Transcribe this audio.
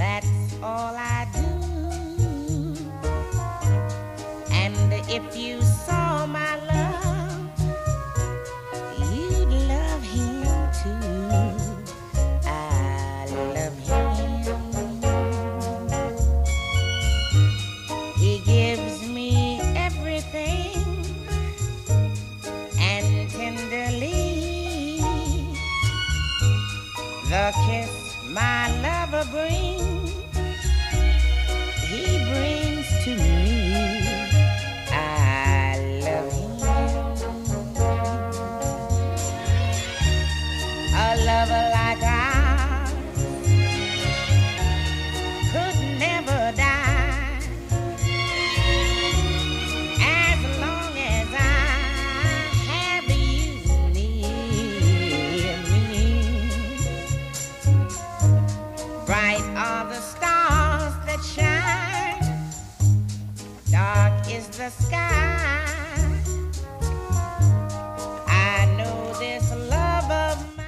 That's all I do. And if you saw my love, you'd love him too. I love him. He gives me everything, and tenderly the kiss my lover brings, he brings to me. I love him. A lover like ours could never die, as long as I have you near me. Bright are the stars that shine, dark is the sky. I know this love of mine.